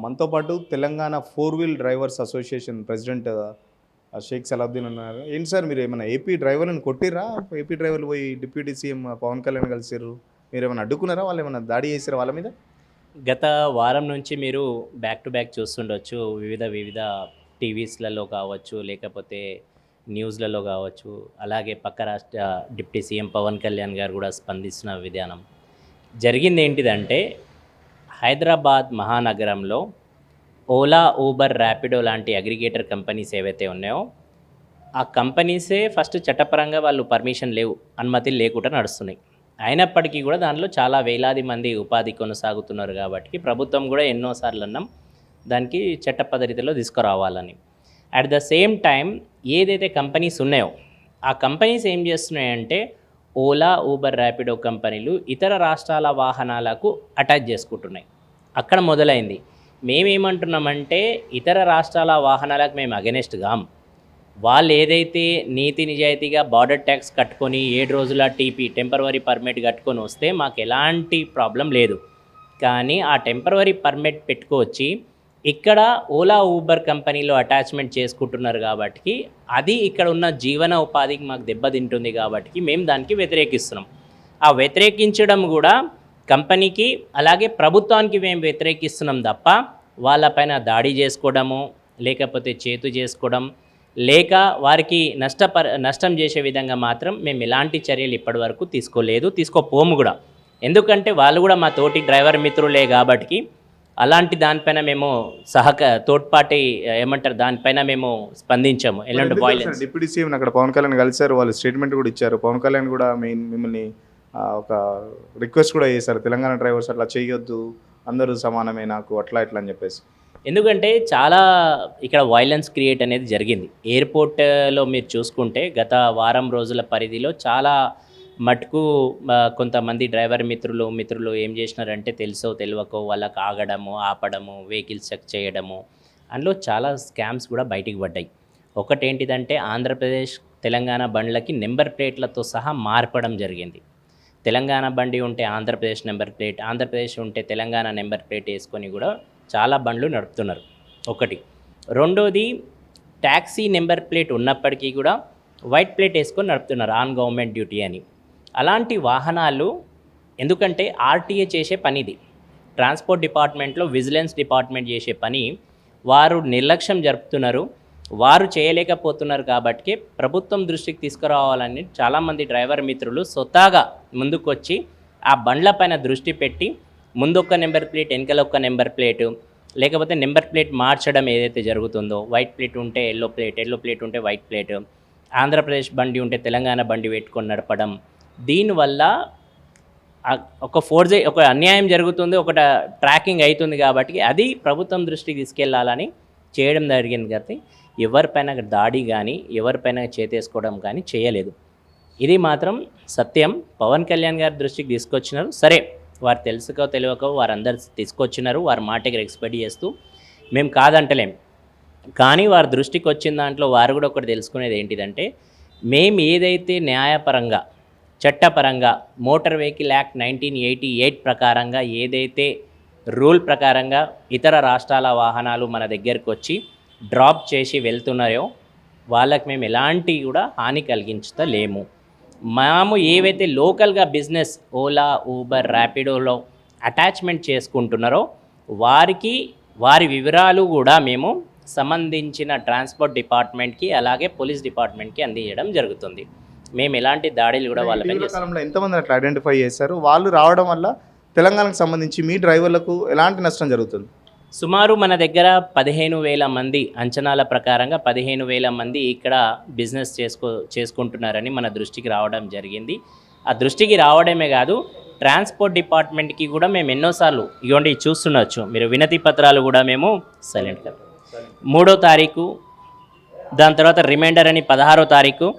మనతో పాటు Telangana four wheel drivers association president Sheikh Salabuddin ఉన్నారు. ఏంటి సార్ మీరు ఏమైనా ఏపీ డ్రైవర్లను కొట్టిర్రా? ఏపీ డ్రైవర్లు పోయి డిప్యూటీ సీఎం పవన్ కళ్యాణ్ కలిసిర్రు. మీరేమైనా అడ్డుకున్నారా? వాళ్ళు ఏమైనా దాడి చేసారా వాళ్ళ మీద? గత వారం నుంచి మీరు బ్యాక్ టు బ్యాక్ చూస్తుండొచ్చు. వివిధ టీవీస్‌లలో కావచ్చు, లేకపోతే న్యూస్‌లలో కావచ్చు, అలాగే పక్క రాష్ట్ర డిప్యూటీ సీఎం పవన్ కళ్యాణ్ గారు కూడా స్పందిస్తున్న విధానం. జరిగిందేంటిదంటే, హైదరాబాద్ మహానగరంలో ఓలా, ఊబర్, ర్యాపిడో లాంటి అగ్రిగేటర్ కంపెనీస్ ఏవైతే ఉన్నాయో, ఆ కంపెనీసే ఫస్ట్ చట్టపరంగా వాళ్ళు పర్మిషన్ లేవు, అనుమతులు లేకుండా నడుస్తున్నాయి. అయినప్పటికీ కూడా దానిలో చాలా వేలాది మంది ఉపాధి కొనసాగుతున్నారు కాబట్టి ప్రభుత్వం కూడా ఎన్నోసార్లు అన్నాం దానికి చట్ట పద్ధతిలో తీసుకురావాలని. అట్ ద సేమ్ టైం ఏదైతే కంపెనీస్ ఉన్నాయో ఆ కంపెనీస్ ఏం చేస్తున్నాయంటే ఓలా, ఊబర్, ర్యాపిడో కంపెనీలు ఇతర రాష్ట్రాల వాహనాలకు అటాచ్ చేసుకుంటున్నాయి. అక్కడ మొదలైంది. మేమేమంటున్నామంటే ఇతర రాష్ట్రాల వాహనాలకు మేము అగెనెస్ట్ కాం. వాళ్ళు ఏదైతే నీతి నిజాయితీగా బార్డర్ ట్యాక్స్ కట్టుకొని 7 రోజుల టీపీ టెంపరవరీ పర్మిట్ కట్టుకొని వస్తే మాకు ఎలాంటి ప్రాబ్లం లేదు. కానీ ఆ టెంపరవరీ పర్మిట్ పెట్టుకొచ్చి ఇక్కడ ఓలా, ఊబర్ కంపెనీలో అటాచ్మెంట్ చేసుకుంటున్నారు కాబట్టి అది ఇక్కడ ఉన్న జీవన ఉపాధికి మాకు దెబ్బతింటుంది కాబట్టి మేము దానికి వ్యతిరేకిస్తున్నాం. ఆ వ్యతిరేకించడం కూడా కంపెనీకి అలాగే ప్రభుత్వానికి మేము వ్యతిరేకిస్తున్నాం తప్ప వాళ్ళపైన దాడి చేసుకోవడము, లేకపోతే చేతు చేసుకోవడం, లేక వారికి నష్టం చేసే విధంగా మాత్రం మేము ఎలాంటి చర్యలు ఇప్పటివరకు తీసుకోపోము కూడా. ఎందుకంటే వాళ్ళు కూడా మా తోటి డ్రైవర్ మిత్రులే కాబట్టి అలాంటి దానిపైన మేము తోడ్పాటి ఏమంటారు దానిపైన మేము స్పందించాము. ఎలాంటి వైలెన్స్ డిప్యూటీ సీఎం అక్కడ పవన్ కళ్యాణ్ కలిశారు, వాళ్ళు స్టేట్మెంట్ కూడా ఇచ్చారు. పవన్ కళ్యాణ్ కూడా మిమ్మల్ని ఒక రిక్వెస్ట్ కూడా చేశారు, తెలంగాణ డ్రైవర్స్ అట్లా చేయొద్దు, అందరూ సమానమే నాకు అట్లా ఇట్లా అని చెప్పేసి. ఎందుకంటే చాలా ఇక్కడ వైలెన్స్ క్రియేట్ అనేది జరిగింది. ఎయిర్పోర్ట్లో మీరు చూసుకుంటే గత వారం రోజుల పరిధిలో చాలా మటుకు కొంతమంది డ్రైవర్ మిత్రులు ఏం చేసినారంటే తెలుసో తెలియకో వాళ్ళకి ఆగడము, ఆపడము, వెహికల్స్ చెక్ చేయడము, అందులో చాలా స్కామ్స్ కూడా బయటికి పడ్డాయి. ఒకటేంటిదంటే ఆంధ్రప్రదేశ్ తెలంగాణ బండ్లకి నెంబర్ ప్లేట్లతో సహా మార్పడం జరిగింది. తెలంగాణ బండి ఉంటే ఆంధ్రప్రదేశ్ నెంబర్ ప్లేట్, ఆంధ్రప్రదేశ్ ఉంటే తెలంగాణ నెంబర్ ప్లేట్ వేసుకొని కూడా చాలా బండ్లు నడుపుతున్నారు. ఒకటి. రెండోది, ట్యాక్సీ నెంబర్ ప్లేట్ ఉన్నప్పటికీ కూడా వైట్ ప్లేట్ వేసుకొని నడుపుతున్నారు, ఆన్ గవర్నమెంట్ డ్యూటీ అని. అలాంటి వాహనాలు ఎందుకంటే ఆర్టీఏ చేసే పని ఇది, ట్రాన్స్పోర్ట్ డిపార్ట్మెంట్లో విజిలెన్స్ డిపార్ట్మెంట్ చేసే పని వారు నిర్లక్ష్యం జరుపుతున్నారు, వారు చేయలేకపోతున్నారు. కాబట్టి ప్రభుత్వం దృష్టికి తీసుకురావాలని చాలామంది డ్రైవర్ మిత్రులు స్వతహాగా ముందుకొచ్చి ఆ బండ్ల పైన దృష్టి పెట్టి ముందొక్క నెంబర్ ప్లేట్, వెనకాల ఒక్క నెంబర్ ప్లేటు, లేకపోతే నెంబర్ ప్లేట్ మార్చడం ఏదైతే జరుగుతుందో, వైట్ ప్లేట్ ఉంటే ఎల్లో ప్లేట్ ఉంటే వైట్ ప్లేట్, ఆంధ్రప్రదేశ్ బండి ఉంటే తెలంగాణ బండి పెట్టుకొని నడపడం, దీనివల్ల ఒక అన్యాయం జరుగుతుంది, ఒకటి ట్రాకింగ్ అవుతుంది. కాబట్టి అది ప్రభుత్వం దృష్టికి తీసుకెళ్లాలని చేయడం జరిగింది. కాబట్టి ఎవరిపైన దాడి కానీ ఎవరిపైన చేతేసుకోవడం కానీ చేయలేదు. ఇది మాత్రం సత్యం. పవన్ కళ్యాణ్ గారి దృష్టికి తీసుకొచ్చినారు. సరే, వారు తెలుసుకో తెలియకో వారందరు తీసుకొచ్చినారు, వారి మాటకి ఎక్స్పెక్ట్ చేస్తూ మేము కాదంటలేం. కానీ వారి దృష్టికి వచ్చిన దాంట్లో వారు కూడా ఒకటి తెలుసుకునేది ఏంటిదంటే, మేము ఏదైతే న్యాయపరంగా చట్టపరంగా మోటార్ వెహికల్ యాక్ట్ 1988 ప్రకారంగా ఏదైతే రూల్ ప్రకారంగా ఇతర రాష్ట్రాల వాహనాలు మన దగ్గరకు వచ్చి డ్రాప్ చేసి వెళ్తున్నాయో వాళ్ళకి మేము ఎలాంటి కూడా హాని కలిగించలేము. మేము ఏవైతే లోకల్గా బిజినెస్ ఓలా, ఊబర్, ర్యాపిడోలో అటాచ్మెంట్ చేసుకుంటున్నారో వారి వివరాలు కూడా మేము సంబంధించిన ట్రాన్స్పోర్ట్ డిపార్ట్మెంట్కి అలాగే పోలీస్ డిపార్ట్మెంట్కి అందించడం జరుగుతుంది. మేము ఎలాంటి దాడులు కూడా వాళ్ళ కాలంలో ఎంతమంది అట్లా ఐడెంటిఫై చేశారు? వాళ్ళు రావడం వల్ల తెలంగాణకు సంబంధించి మీ డ్రైవర్లకు ఎలాంటి నష్టం జరుగుతుంది? సుమారు మన దగ్గర 15,000 మంది అంచనాల ప్రకారంగా 15,000 మంది ఇక్కడ బిజినెస్ చేసుకుంటున్నారని మన దృష్టికి రావడం జరిగింది. ఆ దృష్టికి రావడమే కాదు, ట్రాన్స్పోర్ట్ డిపార్ట్మెంట్కి కూడా మేము ఎన్నోసార్లు ఇవ్వండి చూస్తుండొచ్చు మీరు, వినతి పత్రాలు కూడా మేము సైలెంట్గా 3వ తారీఖు, దాని తర్వాత రిమైండర్ అని 16వ తారీఖు,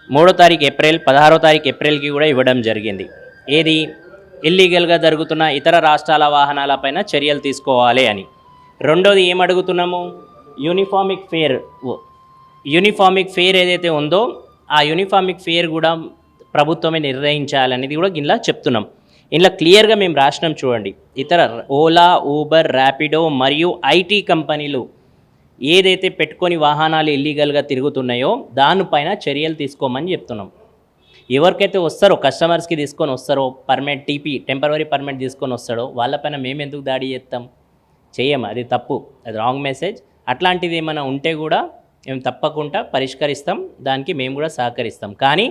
3వ తారీఖు ఏప్రిల్, 16వ తారీఖు ఏప్రిల్కి కూడా ఇవ్వడం జరిగింది. ఏది ఇల్లీగల్గా జరుగుతున్న ఇతర రాష్ట్రాల వాహనాలపైన చర్యలు తీసుకోవాలి అని. రెండోది ఏమడుగుతున్నాము, యూనిఫామిక్ ఫేర్ ఏదైతే ఉందో ఆ యూనిఫామిక్ ఫేర్ కూడా ప్రభుత్వమే నిర్ణయించాలనేది కూడా ఇలా చెప్తున్నాం. ఇందులో క్లియర్గా మేము రాసినాం చూడండి. ఇతర ఓలా, ఊబర్, ర్యాపిడో మరియు ఐటీ కంపెనీలు ఏదైతే పెట్టుకొని వాహనాలు ఇల్లీగల్గా తిరుగుతున్నాయో దానిపైన చర్యలు తీసుకోమని చెప్తున్నాం. ఎవరికైతే వస్తారో కస్టమర్స్కి తీసుకొని వస్తారో పర్మనెంట్ టెంపరరీ పర్మనెంట్ తీసుకొని వస్తాడో వాళ్ళపైన మేము ఎందుకు దాడి చేస్తాం? చెయ్యం. అది తప్పు, అది రాంగ్ మెసేజ్. అట్లాంటిది ఏమైనా ఉంటే కూడా మేము తప్పకుండా పరిష్కరిస్తాం, దానికి మేము కూడా సహకరిస్తాం. కానీ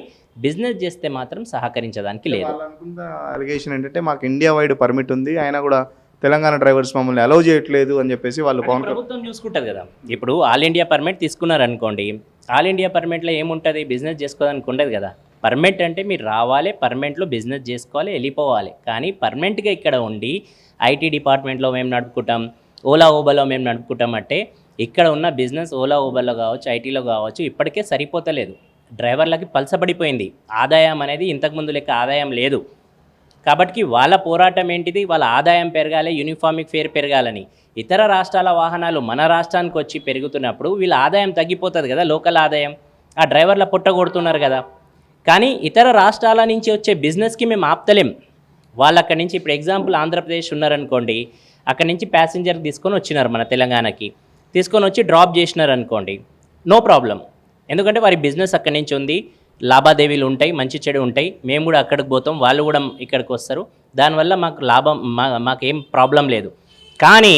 బిజినెస్ చేస్తే మాత్రం సహకరించడానికి లేదు. వాళ్ళు అనుకున్న అలిగేషన్ ఏంటంటే మాకు ఇండియా వైడ్ పర్మిట్ ఉంది, అయినా కూడా తెలంగాణ డ్రైవర్స్ మమ్మల్ని అలౌ చేయట్లేదు అని చెప్పేసి వాళ్ళు అది ప్రభుత్వం చూసుకుంటుంది కదా. ఇప్పుడు ఆల్ ఇండియా పర్మిట్ తీసుకున్నారనుకోండి, ఆల్ ఇండియా పర్మిట్లో ఏముంటుంది? బిజినెస్ చేసుకోవడానికి ఉండదు కదా. పర్మనెంట్ అంటే మీరు రావాలి, పర్మనెంట్లో బిజినెస్ చేసుకోవాలి, వెళ్ళిపోవాలి. కానీ పర్మనెంట్గా ఇక్కడ ఉండి ఐటీ డిపార్ట్మెంట్లో మేము నడుపుకుంటాం, ఓలా ఊబర్లో మేము నడుపుకుంటాం అంటే ఇక్కడ ఉన్న బిజినెస్ ఓలా ఊబర్లో కావచ్చు, ఐటీలో కావచ్చు ఇప్పటికే సరిపోతలేదు. డ్రైవర్లకి పలసపడిపోయింది. ఆదాయం అనేది ఇంతకుముందు లెక్క ఆదాయం లేదు. కాబట్టి వాళ్ళ పోరాటం ఏంటిది? వాళ్ళ ఆదాయం పెరగాలి, యూనిఫామిక్ ఫేర్ పెరగాలని. ఇతర రాష్ట్రాల వాహనాలు మన రాష్ట్రానికి వచ్చి పెరుగుతున్నప్పుడు వీళ్ళ ఆదాయం తగ్గిపోతుంది కదా, లోకల్ ఆదాయం. ఆ డ్రైవర్ల పుట్ట కొడుతున్నారు కదా. కానీ ఇతర రాష్ట్రాల నుంచి వచ్చే బిజినెస్కి మేము ఆపుతలేం. వాళ్ళు అక్కడి నుంచి ఇప్పుడు ఎగ్జాంపుల్ ఆంధ్రప్రదేశ్ ఉన్నారనుకోండి, అక్కడి నుంచి ప్యాసింజర్ తీసుకొని వచ్చినారు మన తెలంగాణకి, తీసుకొని వచ్చి డ్రాప్ చేసినారు అనుకోండి, నో ప్రాబ్లం. ఎందుకంటే వారి బిజినెస్ అక్కడి నుంచి ఉంది, లావాదేవీలు ఉంటాయి, మంచి చెడు ఉంటాయి. మేము కూడా అక్కడికి పోతాం, వాళ్ళు కూడా ఇక్కడికి వస్తారు. దానివల్ల మాకు లాభం, మాకేం ప్రాబ్లం లేదు. కానీ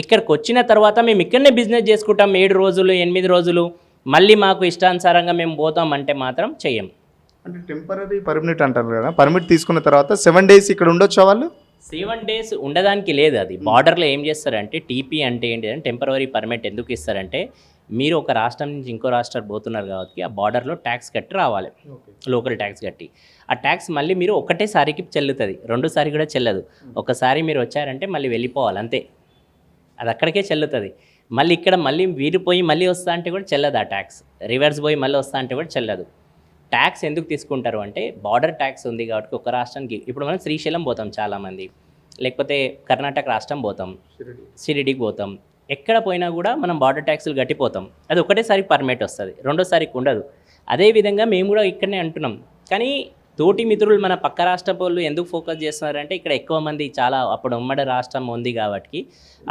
ఇక్కడికి వచ్చిన తర్వాత మేము ఇక్కడనే బిజినెస్ చేసుకుంటాం 7 రోజులు 8 రోజులు, మళ్ళీ మాకు ఇష్టానుసారంగా మేము పోతాం అంటే మాత్రం చెయ్యం. అంటే టెంపరీ పర్మిట్ అంటారు కదా, పర్మిట్ తీసుకున్న తర్వాత 7 days ఇక్కడ ఉండొచ్చా వాళ్ళు? 7 days ఉండడానికి లేదు. అది బార్డర్లో ఏం చేస్తారంటే, టీపీ అంటే ఏంటి అంటే టెంపరరీ పర్మిట్ ఎందుకు ఇస్తారంటే, మీరు ఒక రాష్ట్రం నుంచి ఇంకో రాష్ట్రం పోతున్నారు కాబట్టి ఆ బార్డర్లో ట్యాక్స్ కట్టి రావాలి, లోకల్ ట్యాక్స్ కట్టి. ఆ ట్యాక్స్ మళ్ళీ మీరు ఒకటేసారికి చెల్లుతుంది, రెండోసారి కూడా చెల్లదు. ఒకసారి మీరు వచ్చారంటే మళ్ళీ వెళ్ళిపోవాలి అంతే, అది అక్కడికే చెల్లుతుంది. మళ్ళీ ఇక్కడ మళ్ళీ వీరు పోయి మళ్ళీ వస్తా అంటే కూడా చెల్లదు ఆ ట్యాక్స్, రివర్స్ పోయి మళ్ళీ వస్తా అంటే కూడా చెల్లదు. ట్యాక్స్ ఎందుకు తీసుకుంటారు అంటే బార్డర్ ట్యాక్స్ ఉంది కాబట్టి ఒక రాష్ట్రానికి. ఇప్పుడు మనం శ్రీశైలం పోతాం చాలామంది, లేకపోతే కర్ణాటక రాష్ట్రం పోతాం, షిరిడీకి పోతాం, ఎక్కడ పోయినా కూడా మనం బార్డర్ ట్యాక్సులు గట్టిపోతాం. అది ఒకటేసారి పర్మిట్ వస్తుంది, రెండోసారికి ఉండదు. అదేవిధంగా మేము కూడా ఇక్కడనే అంటున్నాం. కానీ తోటి మిత్రులు మన పక్క రాష్ట్ర వాళ్ళు ఎందుకు ఫోకస్ చేస్తున్నారంటే, ఇక్కడ ఎక్కువ మంది చాలా అప్పుడు ఉమ్మడి రాష్ట్రం ఉంది కాబట్టి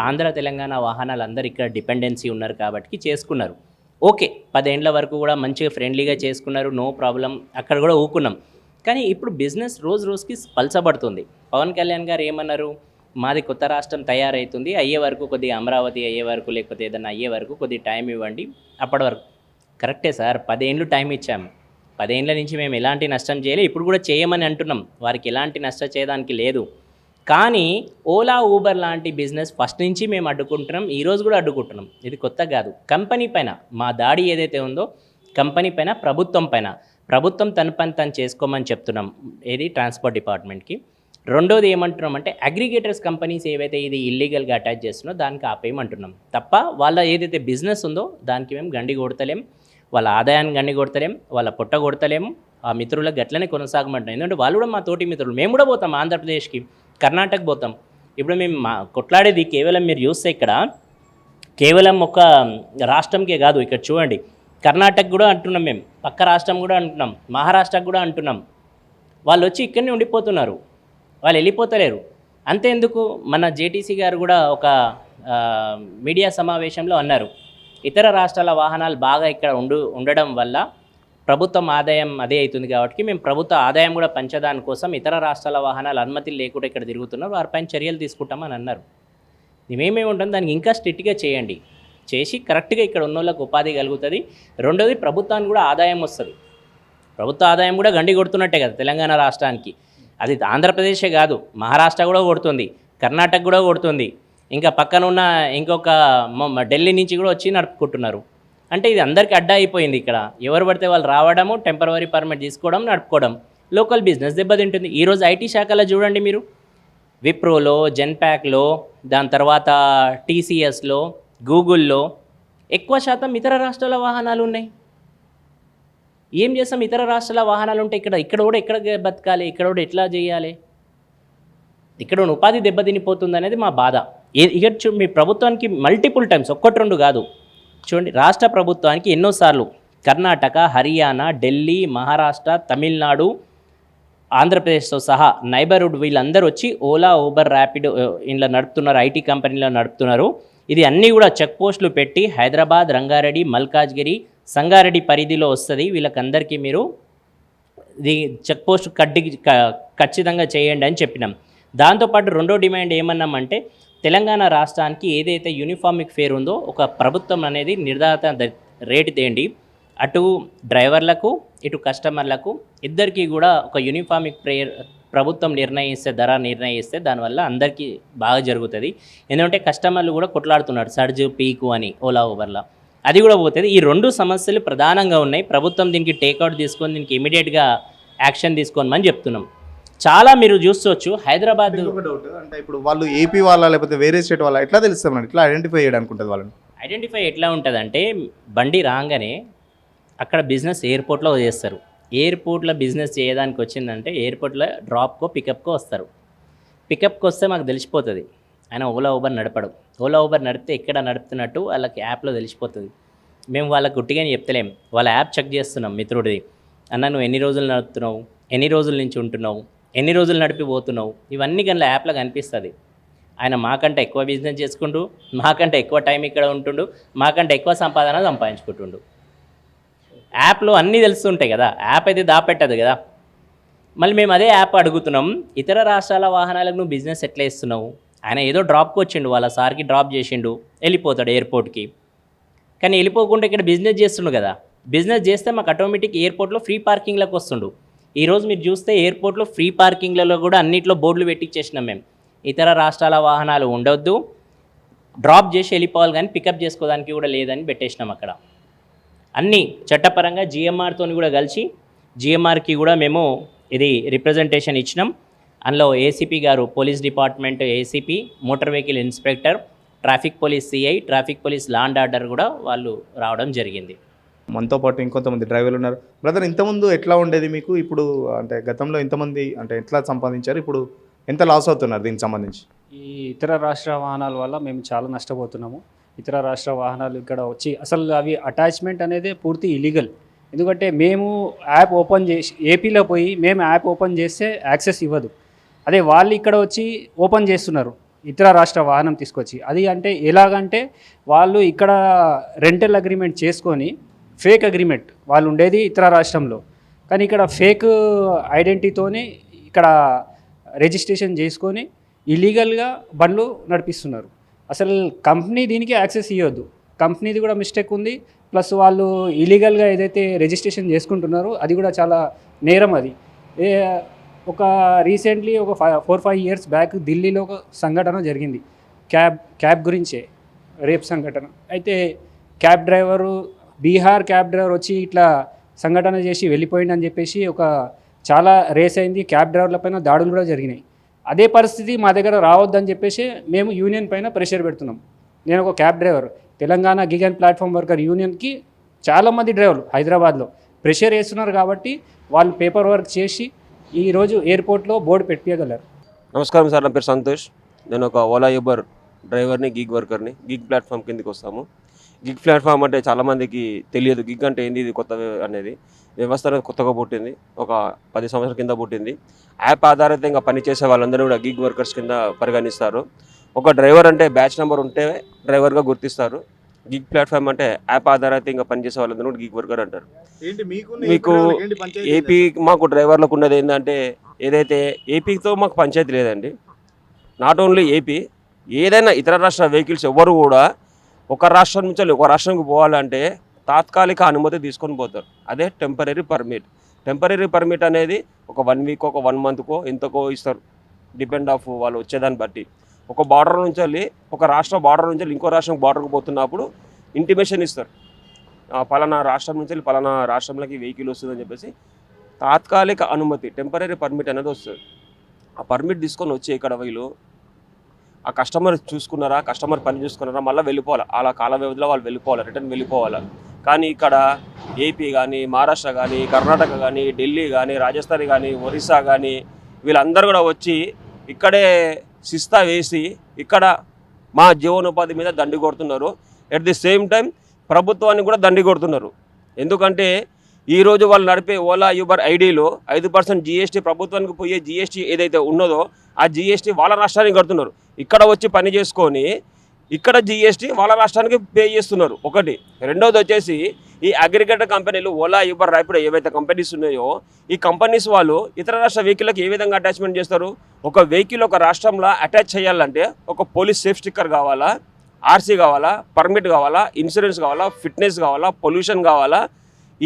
ఆంధ్ర తెలంగాణ వాహనాలు అందరూ ఇక్కడ డిపెండెన్సీ ఉన్నారు కాబట్టి చేసుకున్నారు. ఓకే, 10 ఏళ్ల వరకు కూడా మంచిగా ఫ్రెండ్లీగా చేసుకున్నారు, నో ప్రాబ్లం, అక్కడ కూడా ఊకున్నాం. కానీ ఇప్పుడు బిజినెస్ రోజు రోజుకి పలసబడుతుంది. పవన్ కళ్యాణ్ గారు ఏమన్నారు? మాది కొత్త రాష్ట్రం తయారవుతుంది, అయ్యే వరకు కొద్దిగా అమరావతి అయ్యే వరకు లేకపోతే ఏదైనా అయ్యే వరకు కొద్దిగా టైం ఇవ్వండి, అప్పటి వరకు. కరెక్టే సార్, 10 ఏళ్ళు టైం ఇచ్చాము. 10 ఏళ్ళ నుంచి మేము ఎలాంటి నష్టం చేయలేదు, ఇప్పుడు కూడా చేయమని అంటున్నాం. వారికి ఎలాంటి నష్టం చేయడానికి లేదు. కానీ ఓలా ఊబర్ లాంటి బిజినెస్ ఫస్ట్ నుంచి మేము అడ్డుకుంటున్నాం, ఈరోజు కూడా అడ్డుకుంటున్నాం. ఇది కొత్త కాదు. కంపెనీ పైన మా దాడి ఏదైతే ఉందో కంపెనీ పైన, ప్రభుత్వం పైన, ప్రభుత్వం తన పని తను చేసుకోమని చెప్తున్నాం. ఏది ట్రాన్స్పోర్ట్ డిపార్ట్మెంట్కి. రెండోది ఏమంటున్నాం అంటే అగ్రిగేటర్స్ కంపెనీస్ ఏవైతే ఇది ఇల్లీగల్గా అటాచ్ చేస్తున్నారో దానికి ఆపేయమంటున్నాం తప్ప, వాళ్ళ ఏదైతే బిజినెస్ ఉందో దానికి మేము గండి కొడతలేం, వాళ్ళ ఆదాయాన్ని గండి కొడతలేం, వాళ్ళ పొట్ట కొడతలేము. ఆ మిత్రులకు గట్లనే కొనసాగమంటున్నాం. ఎందుకంటే వాళ్ళు కూడా మా తోటి మిత్రులు. మేము కూడా పోతాం ఆంధ్రప్రదేశ్కి, కర్ణాటక పోతాం. ఇప్పుడు మేము కొట్లాడేది కేవలం మీరు చూస్తే ఇక్కడ కేవలం ఒక రాష్ట్రంకే కాదు, ఇక్కడ చూడండి కర్ణాటక కూడా అంటున్నాం, మేము పక్క రాష్ట్రం కూడా అంటున్నాం, మహారాష్ట్రకు కూడా అంటున్నాం. వాళ్ళు వచ్చి ఇక్కడనే ఉండిపోతున్నారు, వాళ్ళు వెళ్ళిపోతలేరు. అంతేందుకు మన జేటీసీ గారు కూడా ఒక మీడియా సమావేశంలో అన్నారు, ఇతర రాష్ట్రాల వాహనాలు బాగా ఇక్కడ ఉండడం వల్ల ప్రభుత్వం ఆదాయం అదే అవుతుంది కాబట్టి మేము ప్రభుత్వ ఆదాయం కూడా పంచదాని కోసం ఇతర రాష్ట్రాల వాహనాలు అనుమతి లేకుండా ఇక్కడ తిరుగుతున్నారు, వారిపైన చర్యలు తీసుకుంటామని అన్నారు. మేమేమి ఉంటుంది, దానికి ఇంకా స్ట్రిక్ట్గా చేయండి, చేసి కరెక్ట్గా ఇక్కడ ఉన్న వాళ్ళకి ఉపాధి కలుగుతుంది. రెండోది ప్రభుత్వానికి కూడా ఆదాయం వస్తుంది. ప్రభుత్వ ఆదాయం కూడా గండి కొడుతున్నట్టే కదా తెలంగాణ రాష్ట్రానికి. అది ఆంధ్రప్రదేశే కాదు, మహారాష్ట్ర కూడా కొడుతుంది, కర్ణాటక కూడా కొడుతుంది, ఇంకా పక్కన ఉన్న ఇంకొక ఢిల్లీ నుంచి కూడా వచ్చి నడుపుకుంటున్నారు. అంటే ఇది అందరికీ అడ్డా అయిపోయింది. ఇక్కడ ఎవరు పడితే వాళ్ళు రావడము, టెంపరరీ పర్మిట్ తీసుకోవడం, నడుపుకోవడం, లోకల్ బిజినెస్ దెబ్బతింటుంది. ఈరోజు ఐటీ శాఖలో చూడండి మీరు, విప్రోలో, జెన్పాక్లో, దాని తర్వాత టీసీఎస్లో, గూగుల్లో ఎక్కువ శాతం ఇతర రాష్ట్రాల వాహనాలు ఉన్నాయి. ఏం చేస్తాం? ఇతర రాష్ట్రాల వాహనాలు ఉంటే ఇక్కడ కూడా ఎక్కడ బతకాలి, ఇక్కడ కూడా ఎట్లా చేయాలి? ఇక్కడ ఉపాధి దెబ్బతినిపోతుంది అనేది మా బాధ. ఇక మీ ప్రభుత్వానికి మల్టిపుల్ టైమ్స్, 1-2 కాదు, చూడండి రాష్ట్ర ప్రభుత్వానికి ఎన్నోసార్లు కర్ణాటక, హర్యానా, ఢిల్లీ, మహారాష్ట్ర, తమిళనాడు, ఆంధ్రప్రదేశ్తో సహా నైబర్హుడ్ వీళ్ళందరూ వచ్చి ఓలా ఊబర్ ర్యాపిడో ఇంట్లో నడుపుతున్నారు, ఐటీ కంపెనీలో నడుపుతున్నారు. ఇది అన్నీ కూడా చెక్ పోస్టులు పెట్టి హైదరాబాద్, రంగారెడ్డి, మల్కాజ్గిరి, సంగారెడ్డి పరిధిలో వస్తుంది. వీళ్ళకందరికీ మీరు ఇది చెక్ పోస్ట్ ఖచ్చితంగా చేయండి అని చెప్పినాం. దాంతోపాటు రెండో డిమాండ్ ఏమన్నామంటే తెలంగాణ రాష్ట్రానికి ఏదైతే యూనిఫామిక్ ఫేర్ ఉందో ఒక ప్రభుత్వం అనేది నిర్ధారిత రేటు తేండి. అటు డ్రైవర్లకు ఇటు కస్టమర్లకు ఇద్దరికీ కూడా ఒక యూనిఫామిక్ ప్రభుత్వం ధర నిర్ణయిస్తే దానివల్ల అందరికీ బాగా జరుగుతుంది. ఎందుకంటే కస్టమర్లు కూడా కొట్లాడుతున్నారు సర్జ్ పీకు అని ఓలా ఊబర్లో, అది కూడా పోతుంది. ఈ రెండు సమస్యలు ప్రధానంగా ఉన్నాయి. ప్రభుత్వం దీనికి టేక్అవుట్ తీసుకొని దీనికి ఇమీడియట్గా యాక్షన్ తీసుకోమని చెప్తున్నాం. చాలా మీరు చూసుకోవచ్చు హైదరాబాద్. ఒక డౌట్ అంటే ఇప్పుడు వాళ్ళు ఏపీ వాళ్ళ లేకపోతే వేరే స్టేట్ వాళ్ళ ఎట్లా తెలుస్తాం అండి, ఎట్లా ఐడెంటిఫై చేయడానికి ఉంటుంది వాళ్ళని? ఐడెంటిఫై ఎట్లా ఉంటుందంటే బండి రాగానే అక్కడ బిజినెస్ ఎయిర్పోర్ట్లో చేస్తారు. ఎయిర్పోర్ట్లో బిజినెస్ చేయడానికి వచ్చిందంటే ఎయిర్పోర్ట్లో డ్రాప్కో పికప్కో వస్తారు. పికప్కి వస్తే మాకు తెలిసిపోతుంది ఆయన ఓలా ఊబర్ నడపడం. ఓలా ఊబర్ నడిపితే ఎక్కడ నడుపుతున్నట్టు వాళ్ళకి యాప్లో తెలిసిపోతుంది. మేము వాళ్ళకి గుట్టిగానే చెప్తలేం, వాళ్ళ యాప్ చెక్ చేస్తున్నాం మిత్రుడిది. అన్న నువ్వు ఎన్ని రోజులు నడుపుతున్నావు, ఎన్ని రోజుల నుంచి ఉంటున్నావు, ఎన్ని రోజులు నడిపిపోతున్నావు, ఇవన్నీ కానీ యాప్లో కనిపిస్తుంది. ఆయన మాకంటే ఎక్కువ బిజినెస్ చేసుకుంటూ, మాకంటే ఎక్కువ టైం ఇక్కడ ఉంటుండు, మాకంటే ఎక్కువ సంపాదన సంపాదించుకుంటుండు. యాప్లో అన్నీ తెలుస్తుంటాయి కదా, యాప్ అయితే దాపెట్టదు కదా. మళ్ళీ మేము అదే యాప్ అడుగుతున్నాం, ఇతర రాష్ట్రాల వాహనాలకు నువ్వు బిజినెస్ ఎట్లా ఇస్తున్నావు? ఆయన ఏదో డ్రాప్కి వచ్చిండు, వాళ్ళ సార్కి డ్రాప్ చేసిండు, వెళ్ళిపోతాడు ఎయిర్పోర్ట్కి. కానీ వెళ్ళిపోకుండా ఇక్కడ బిజినెస్ చేస్తుండు కదా. బిజినెస్ చేస్తే మాకు ఆటోమేటిక్ ఎయిర్పోర్ట్లో ఫ్రీ పార్కింగ్లకు వస్తుండు. ఈరోజు మీరు చూస్తే ఎయిర్పోర్ట్లో ఫ్రీ పార్కింగ్లలో కూడా అన్నింటిలో బోర్డులు పెట్టించేసినాం మేము. ఇతర రాష్ట్రాల వాహనాలు ఉండొద్దు, డ్రాప్ చేసి వెళ్ళిపోవాలి, కానీ పికప్ చేసుకోవడానికి కూడా లేదని పెట్టేసినాం అక్కడ. అన్నీ చట్టపరంగా జిఎంఆర్తో కూడా కలిసి జిఎంఆర్కి కూడా మేము ఇది రిప్రజెంటేషన్ ఇచ్చినాం. అందులో ఏసీపీ గారు, police department ACP, motor vehicle inspector, traffic police CI, traffic police law and order కూడా వాళ్ళు రావడం జరిగింది. మనతో పాటు ఇంకొంతమంది డ్రైవర్లు ఉన్నారు. బ్రదర్, ఇంతకుముందు ఎట్లా ఉండేది మీకు? ఇప్పుడు అంటే గతంలో ఎంతమంది అంటే ఎట్లా సంపాదించారు, ఇప్పుడు ఎంత లాస్ అవుతున్నారు దీనికి సంబంధించి? ఈ ఇతర రాష్ట్ర వాహనాల వల్ల మేము చాలా నష్టపోతున్నాము. ఇతర రాష్ట్ర వాహనాలు ఇక్కడ వచ్చి అసలు అవి అటాచ్మెంట్ అనేది పూర్తి ఇలీగల్. ఎందుకంటే మేము యాప్ ఓపెన్ చేసి ఏపీలో పోయి మేము యాప్ ఓపెన్ చేస్తే యాక్సెస్ ఇవ్వదు. అదే వాళ్ళు ఇక్కడ వచ్చి ఓపెన్ చేస్తున్నారు ఇతర రాష్ట్ర వాహనం తీసుకొచ్చి. అది అంటే ఎలాగంటే వాళ్ళు ఇక్కడ రెంటల్ అగ్రిమెంట్ చేసుకొని ఫేక్ అగ్రిమెంట్ వాళ్ళు ఉండేది ఇతర రాష్ట్రంలో, కానీ ఇక్కడ ఫేక్ ఐడెంటిటీతోనే ఇక్కడ రిజిస్ట్రేషన్ చేసుకొని ఇల్లీగల్గా బండ్లు నడిపిస్తున్నారు. అసలు కంపెనీ దీనికి యాక్సెస్ ఇవ్వద్దు, కంపెనీది కూడా మిస్టేక్ ఉంది. ప్లస్ వాళ్ళు ఇల్లీగల్గా ఏదైతే రిజిస్ట్రేషన్ చేసుకుంటున్నారో అది కూడా చాలా నేరం. అది ఒక రీసెంట్లీ ఒక 4-5 ఇయర్స్ బ్యాక్ ఢిల్లీలో ఒక సంఘటన జరిగింది, క్యాబ్ గురించే రేప్ సంఘటన. అయితే cab driver, Bihar cab driver వచ్చి ఇట్లా సంఘటన చేసి వెళ్ళిపోయిందని చెప్పేసి ఒక చాలా రేస్ అయింది. క్యాబ్ డ్రైవర్ల పైన దాడులు కూడా జరిగినాయి. అదే పరిస్థితి మా దగ్గర రావద్దని చెప్పేసి మేము యూనియన్ పైన ప్రెషర్ పెడుతున్నాం. నేను ఒక cab driver, Telangana gig and platform worker యూనియన్కి చాలామంది డ్రైవర్లు హైదరాబాద్లో ప్రెషర్ వేస్తున్నారు కాబట్టి వాళ్ళు పేపర్ వర్క్ చేసి ఈరోజు ఎయిర్పోర్ట్లో బోర్డు పెట్టగలరు. నమస్కారం సార్, నా పేరు సంతోష్. నేను ఒక ఓలా యూబర్ డ్రైవర్ని, గిగ్ వర్కర్ని. గిగ్ ప్లాట్ఫామ్ కిందకి వస్తాము. గిగ్ ప్లాట్ఫామ్ అంటే చాలామందికి తెలియదు. గిగ్ అంటే ఏంది, ఇది కొత్త అనేది వ్యవస్థ అనేది కొత్తగా పుట్టింది, ఒక 10 సంవత్సరాల కింద పుట్టింది. యాప్ ఆధారితంగా పనిచేసే వాళ్ళందరూ కూడా గిగ్ వర్కర్స్ కింద పరిగణిస్తారు. ఒక డ్రైవర్ అంటే బ్యాచ్ నెంబర్ ఉంటే డ్రైవర్గా గుర్తిస్తారు. గిగ్ ప్లాట్ఫామ్ అంటే యాప్ ఆధారితంగా పనిచేసే వాళ్ళందరూ కూడా గిగ్ వర్కర్ అంటారు. మీకు ఏపీ మాకు డ్రైవర్లకు ఉన్నది ఏంటంటే, ఏదైతే ఏపీతో మాకు పంచాయతీ లేదండి. నాట్ ఓన్లీ ఏపీ, ఏదైనా ఇతర రాష్ట్ర వెహికల్స్ ఎవరు కూడా ఒక రాష్ట్రం నుంచి ఒక రాష్ట్రానికి పోవాలంటే తాత్కాలిక అనుమతి తీసుకొని పోతారు. అదే టెంపరీ పర్మిట్. టెంపరీ పర్మిట్ అనేది ఒక 1 వీక్, ఒక 1 మంత్కో ఎంతకో ఇస్తారు, డిపెండ్ ఆఫ్ వాళ్ళు వచ్చేదాన్ని బట్టి. ఒక బార్డర్ నుంచి వెళ్ళి, ఒక రాష్ట్ర బార్డర్ నుంచి వెళ్ళి ఇంకో రాష్ట్రం బార్డర్కి పోతున్నప్పుడు ఇంటిమేషన్ ఇస్తారు, పలానా రాష్ట్రం నుంచి వెళ్ళి పలానా రాష్ట్రంలోకి వెహికల్ వస్తుందని చెప్పేసి తాత్కాలిక అనుమతి, టెంపరీ పర్మిట్ అనేది వస్తుంది. ఆ పర్మిట్ తీసుకొని వచ్చి ఇక్కడ వీళ్ళు ఆ కస్టమర్ చూసుకున్నారా, కస్టమర్ పని చూసుకున్నారా, మళ్ళీ వెళ్ళిపోవాలి. అలా కాల వ్యవధిలో వాళ్ళు వెళ్ళిపోవాలి, రిటర్న్ వెళ్ళిపోవాలి. కానీ ఇక్కడ ఏపీ కానీ, మహారాష్ట్ర కానీ, కర్ణాటక కానీ, ఢిల్లీ కానీ, రాజస్థాన్ కానీ, ఒరిస్సా కానీ వీళ్ళందరూ కూడా వచ్చి ఇక్కడే శిస్తా వేసి ఇక్కడ మా జీవనోపాధి మీద దండి కొడుతున్నారు. ఎట్ ది సేమ్ టైం ప్రభుత్వానికి కూడా దండి కొడుతున్నారు. ఎందుకంటే ఈరోజు వాళ్ళు నడిపే ఓలా యూబర్ ఐడీలో 5% జీఎస్టీ ప్రభుత్వానికి పోయే జీఎస్టీ ఏదైతే ఉన్నదో ఆ జీఎస్టీ వాళ్ళ రాష్ట్రానికి కడుతున్నారు. ఇక్కడ వచ్చి పని చేసుకొని ఇక్కడ జీఎస్టీ వాళ్ళ రాష్ట్రానికి పే చేస్తున్నారు. ఒకటి. రెండోది వచ్చేసి ఈ అగ్రిగేటర్ కంపెనీలు ఓలా యూబర్ ర్యాపిడో ఏవైతే కంపెనీస్ ఉన్నాయో ఈ కంపెనీస్ వాళ్ళు ఇతర రాష్ట్ర వెహికల్కి ఏ విధంగా అటాచ్మెంట్ చేస్తారు? ఒక వెహికల్ ఒక రాష్ట్రంలో అటాచ్ చేయాలంటే ఒక పోలీస్ సేఫ్ స్టిక్కర్ కావాలా, ఆర్సీ కావాలా, పర్మిట్ కావాలా, ఇన్సూరెన్స్ కావాలా, ఫిట్నెస్ కావాలా, పొల్యూషన్ కావాలా,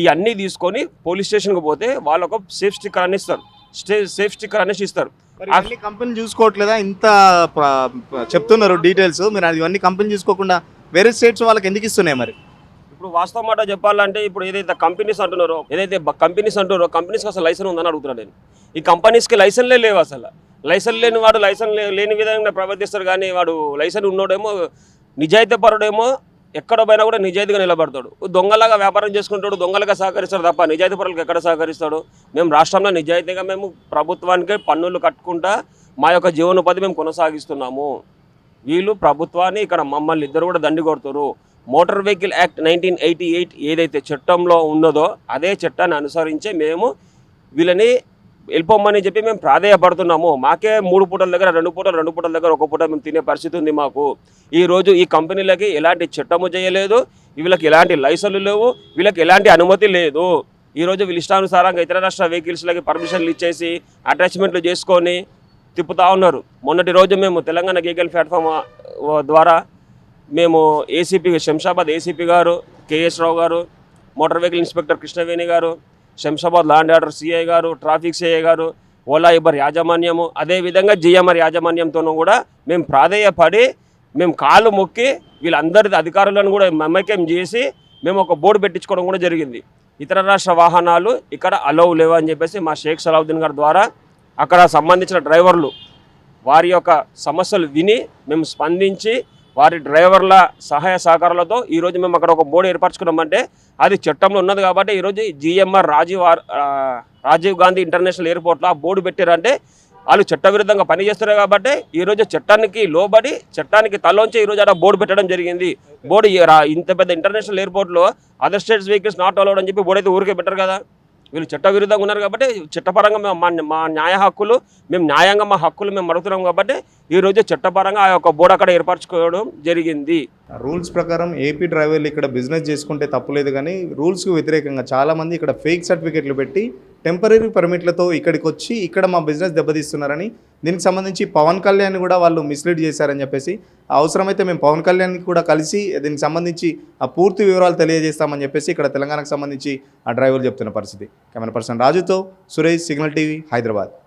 ఇవన్నీ తీసుకొని పోలీస్ స్టేషన్కి పోతే వాళ్ళు ఒక సేఫ్ స్టిక్కర్ అని ఇస్తారు. సేఫ్ స్టిక్కర్ అనేసి ఇస్తారు. అన్ని కంపెనీ చూసుకోవట్లేదా? ఇంత చెప్తున్నారు డీటెయిల్స్, మీరు అది ఇవన్నీ కంపెనీ చూసుకోకుండా వేరే స్టేట్స్ వాళ్ళకి ఎందుకు ఇస్తున్నాయి మరి? ఇప్పుడు వాస్తవం మాట చెప్పాలంటే ఇప్పుడు ఏదైతే కంపెనీస్ అంటున్నారో కంపెనీస్కి అసలు లైసెన్స్ ఉందని అడుగుతున్నాను నేను. ఈ కంపెనీస్కి లైసెన్లే లేవు. అసలు లైసెన్స్ లేని వాడు లేని విధంగా ప్రవర్తిస్తారు. కానీ వాడు లైసెన్స్ ఉన్నోడేమో నిజాయితీ పరుడేమో ఎక్కడ పోయినా కూడా నిజాయితీగా నిలబడతాడు. దొంగలాగా వ్యాపారం చేసుకుంటాడు, దొంగలుగా సహకరిస్తాడు తప్ప నిజాయితీ పరులకు ఎక్కడ సహకరిస్తాడు? మేము రాష్ట్రంలో నిజాయితీగా మేము ప్రభుత్వానికి పన్నులు కట్టుకుంటా మా యొక్క జీవనోపాధి మేము కొనసాగిస్తున్నాము. వీళ్ళు ప్రభుత్వాన్ని ఇక్కడ మమ్మల్ని ఇద్దరు కూడా దండి కొడుతారు. మోటార్ వెహికల్ యాక్ట్ 1988 ఏదైతే చట్టంలో ఉన్నదో అదే చట్టాన్ని అనుసరించే మేము వీళ్ళని వెళ్ళిపోమని చెప్పి మేము ప్రాధేయపడుతున్నాము. మాకే 3 పూటల దగ్గర 2 పూటల దగ్గర 1 పూట మేము తినే పరిస్థితి ఉంది మాకు. ఈరోజు ఈ కంపెనీలకి ఎలాంటి చట్టము చేయలేదు, వీళ్ళకి ఎలాంటి లైసెన్లు లేవు, వీళ్ళకి ఎలాంటి అనుమతి లేదు. ఈరోజు వీళ్ళు ఇష్టానుసారంగా ఇతర రాష్ట్ర వెహికల్స్లకి పర్మిషన్లు ఇచ్చేసి అటాచ్మెంట్లు చేసుకొని తిప్పుతూ ఉన్నారు. మొన్నటి రోజు మేము తెలంగాణ గీగల్ ప్లాట్ఫామ్ ద్వారా మేము ఏసీపీ శంషాబాద్ ఏసీపీ గారు, కేఎస్ రావు గారు, మోటార్ వెహికల్ ఇన్స్పెక్టర్ కృష్ణవేణి గారు, Shamshabad law and order CI గారు, ట్రాఫిక్ సిఐ గారు, ఓలా యూబర్ యాజమాన్యము, అదేవిధంగా జిఎంఆర్ యాజమాన్యంతోనూ కూడా మేము ప్రాధేయపడి మేము కాళ్ళు మొక్కి వీళ్ళందరి అధికారులను కూడా మమేకం చేసి మేము ఒక బోర్డు పెట్టించుకోవడం కూడా జరిగింది. ఇతర రాష్ట్ర వాహనాలు ఇక్కడ అలౌ లేవు అని చెప్పేసి మా షేక్ సలావుద్దీన్ గారి ద్వారా అక్కడ సంబంధించిన డ్రైవర్లు వారి యొక్క సమస్యలు విని మేము స్పందించి వారి డ్రైవర్ల సహాయ సహకారాలతో ఈరోజు మేము అక్కడ ఒక బోర్డు ఏర్పరచుకున్నామంటే అది చట్టంలో ఉన్నది కాబట్టి ఈరోజు జిఎంఆర్ రాజీవ్ గాంధీ ఇంటర్నేషనల్ ఎయిర్పోర్ట్లో ఆ బోర్డు పెట్టారంటే వాళ్ళు చట్టవిరుద్ధంగా పనిచేస్తారు కాబట్టి ఈరోజు చట్టానికి లోబడి చట్టానికి తలోంచి ఈరోజు అక్కడ బోర్డు పెట్టడం జరిగింది. బోర్డు ఇంత పెద్ద ఇంటర్నేషనల్ ఎయిర్పోర్ట్లో other states vehicles not allowed అని చెప్పి బోర్డు అయితే ఊరికే పెట్టరు కదా. వీళ్ళు చట్టవిరుద్ధంగా ఉన్నారు కాబట్టి చట్టపరంగా మా న్యాయ హక్కులు మేము న్యాయంగా మా హక్కులు మేము అడుగుతున్నాం కాబట్టి ఈరోజు చట్టపరంగా ఆ యొక్క బోర్డు అక్కడ ఏర్పరచుకోవడం జరిగింది. రూల్స్ ప్రకారం ఏపీ డ్రైవర్లు ఇక్కడ బిజినెస్ చేసుకుంటే తప్పులేదు, కానీ రూల్స్కి వ్యతిరేకంగా చాలామంది ఇక్కడ ఫేక్ సర్టిఫికెట్లు పెట్టి టెంపరీ పర్మిట్లతో ఇక్కడికి వచ్చి ఇక్కడ మా బిజినెస్ దెబ్బతీస్తున్నారని, దీనికి సంబంధించి పవన్ కళ్యాణ్ కూడా వాళ్ళు మిస్లీడ్ చేశారని చెప్పేసి, అవసరమైతే మేము పవన్ కళ్యాణ్కి కూడా కలిసి దీనికి సంబంధించి ఆ పూర్తి వివరాలు తెలియజేస్తామని చెప్పేసి ఇక్కడ తెలంగాణకు సంబంధించి ఆ డ్రైవర్ చెప్తున్న పరిస్థితి. కెమెరా పర్సన్ రాజుతో సురేష్, సిగ్నల్ టీవీ, హైదరాబాద్.